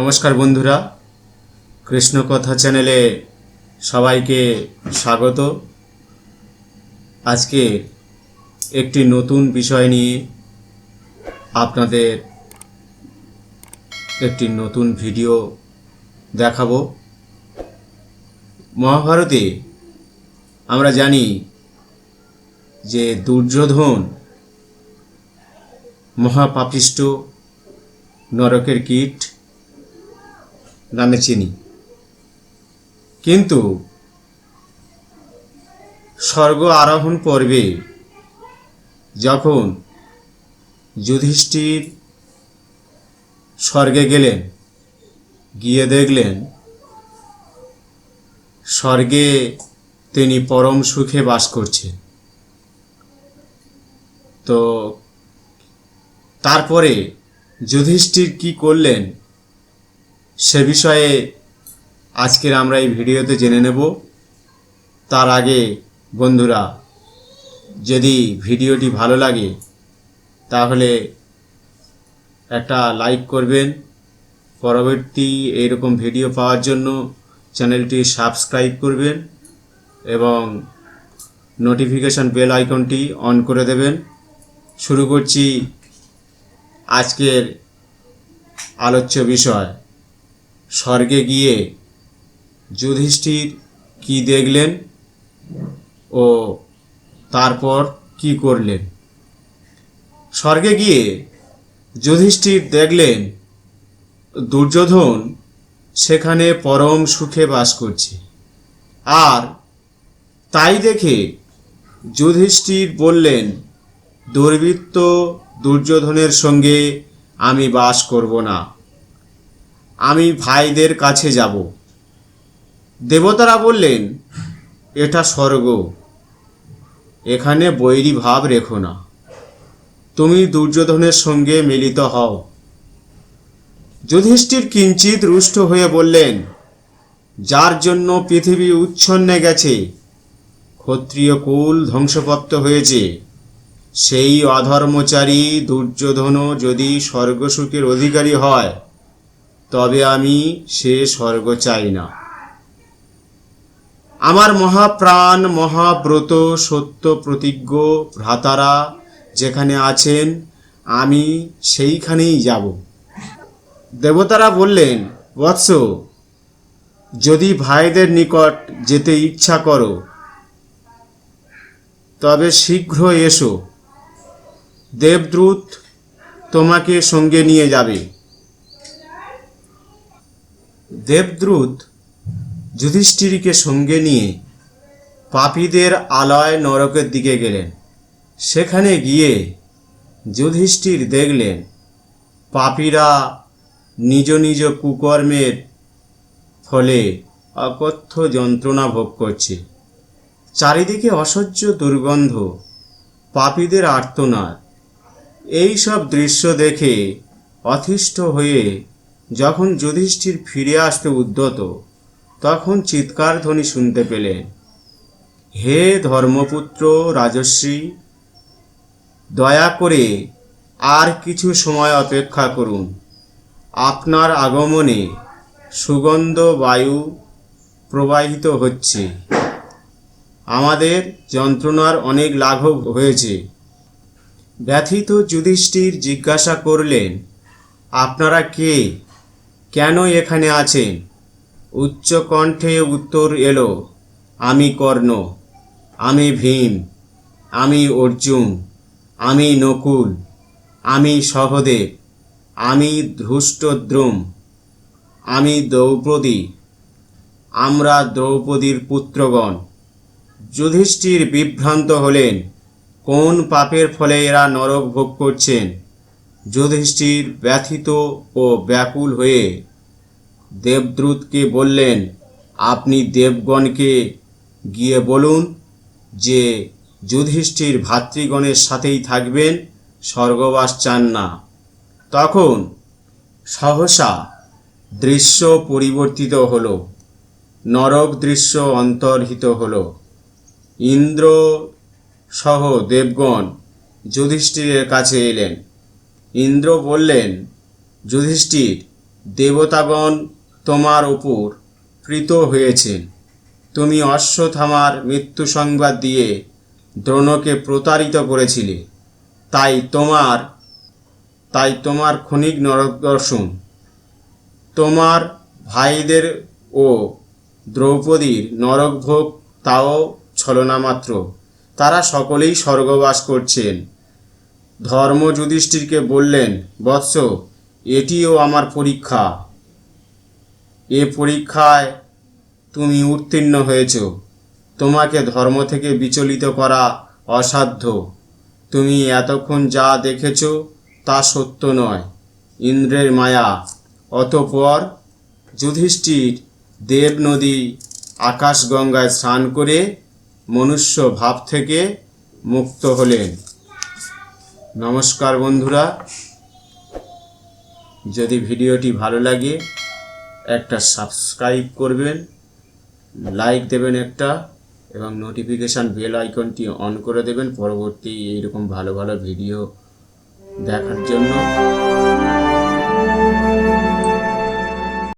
নমস্কার বন্ধুরা, কৃষ্ণ কথা চ্যানেলে সবাইকে স্বাগত। আজকে একটি নতুন বিষয় নিয়ে আপনাদের একটি নতুন ভিডিও দেখাবো। মহাভারতে আমরা জানি যে দুর্যোধন মহাপাপিষ্ট, নরকের কীট নামে চিনি, কিন্তু স্বর্গ আরোহণ পর্বে যখন যুধিষ্ঠির স্বর্গে গেলেন, গিয়ে দেখলেন স্বর্গে তিনি পরম সুখে বাস করছেন। তো তারপরে যুধিষ্ঠির কি করলেন সে বিষয়ে আজকের আমরা এই ভিডিওতে জেনে নেব। তার আগে বন্ধুরা, যদি ভিডিওটি ভালো লাগে তাহলে একটা লাইক করবেন। পরবর্তী এইরকম ভিডিও পাওয়ার জন্য চ্যানেলটি সাবস্ক্রাইব করবেন এবং নোটিফিকেশন বেল আইকনটি অন করে দেবেন। শুরু করছি আজকের আলোচ্য বিষয়। স্বর্গে গিয়ে যুধিষ্ঠির কি দেখলেন ও তারপর কি করলেন। স্বর্গে গিয়ে যুধিষ্ঠির দেখলেন দুর্যোধন সেখানে পরম সুখে বাস করছে, আর তাই দেখে যুধিষ্ঠির বললেন, দুর্বৃত্ত দুর্যোধনের সঙ্গে আমি বাস করব না, আমি ভাইদের কাছে যাব। দেবতারা বললেন, এটা স্বর্গ, এখানে বৈরী ভাব রেখো না, তুমি দুর্যোধনের সঙ্গে মিলিত হও। যুধিষ্ঠির কিঞ্চিত রুষ্ট হয়ে বললেন, যার জন্য পৃথিবী উচ্ছন্নে গেছে, ক্ষত্রিয় কুল ধ্বংসপ্রাপ্ত হয়েছে, সেই অধর্মচারী দুর্যোধনও যদি স্বর্গসুখের অধিকারী হয় তবে আমি সে স্বর্গ চাই না। আমার মহাপ্রাণ মহাব্রত সত্য প্রতিজ্ঞ ভ্রাতারা যেখানে আছেন আমি সেইখানেই যাব। দেবতারা বললেন, বৎস, যদি ভাইদের নিকট যেতে ইচ্ছা করো তবে শীঘ্র এসো, দেবদূত তোমাকে সঙ্গে নিয়ে যাবে। দেবদূত যুধিষ্ঠিরকে সঙ্গে নিয়ে পাপীদের আলয় নরকের দিকে গেলেন। সেখানে গিয়ে যুধিষ্ঠির দেখলেন পাপীরা নিজ নিজ কুকর্মের ফলে অকথ্য যন্ত্রণা ভোগ করছে। চারিদিকে অসহ্য দুর্গন্ধ, পাপীদের আর্তনাদ। এই সব দৃশ্য দেখে অতিষ্ঠ হয়ে যখন যুধিষ্ঠির ফিরে আসতে উদ্যত, তখন চিৎকার ধ্বনি শুনতে পেলেন, হে ধর্মপুত্র রাজর্ষি, দয়া করে আর কিছু সময় অপেক্ষা করুন। আপনার আগমনে সুগন্ধ বায়ু প্রবাহিত হচ্ছে, আমাদের যন্ত্রণার অনেক লাঘব হয়েছে। ব্যথিত যুধিষ্ঠির জিজ্ঞাসা করলেন, আপনারা কে, কেন এখানে আছেন? উচ্চ কণ্ঠে উত্তর এলো, আমি কর্ণ, আমি ভীম, আমি অর্জুন, আমি নকুল, আমি সহদেব, আমি ধৃষ্টদ্যুম্ন, আমি দ্রৌপদী, আমরা দ্রৌপদীর পুত্রগণ। যুধিষ্ঠির বিভ্রান্ত হলেন, কোন পাপের ফলে এরা নরক ভোগ করছেন? যুধিষ্ঠির ব্যথিত ও ব্যাকুল হয়ে দেবদূতকে বললেন, আপনি দেবগণকে গিয়ে বলুন যে যুধিষ্ঠির ভাতৃগণের সাথেই থাকবেন, স্বর্গবাস চান না। তখন সহসা দৃশ্য পরিবর্তিত হল, নরক দৃশ্য অন্তর্হিত হল। ইন্দ্র সহ দেবগণ যুধিষ্ঠিরের কাছে এলেন। ইন্দ্র বললেন, যুধিষ্ঠির, দেবতাগণ তোমার উপর প্রীত হয়েছেন। তুমি অশ্বত্থামার মৃত্যু সংবাদ দিয়ে দ্রোণকে প্রতারিত করেছিলে, তাই তোমার ক্ষণিক নরকদর্শন, তোমার ভাইদের ও দ্রৌপদীর নরকভোগ তাও ছলনা মাত্র। তারা সকলেই স্বর্গবাস করছেন। ধর্ম যুধিষ্ঠিরকে বললেন, বৎস, এটিও আমার পরীক্ষা। এ পরীক্ষায় তুমি উত্তীর্ণ হয়েছ। তোমাকে ধর্ম থেকে বিচলিত করা অসাধ্য। তুমি এতক্ষণ যা দেখেছ তা সত্য নয়, ইন্দ্রের মায়া। অতঃপর যুধিষ্ঠির দেব নদী আকাশগঙ্গায় স্নান করে মনুষ্য ভাব থেকে মুক্ত হলেন। নমস্কার বন্ধুরা, যদি ভিডিওটি ভালো লাগে একটা সাবস্ক্রাইব করবেন, লাইক দেবেন একটা, এবং নোটিফিকেশান বেল আইকনটি অন করে দেবেন পরবর্তী এইরকম ভালো ভালো ভিডিও দেখার জন্য।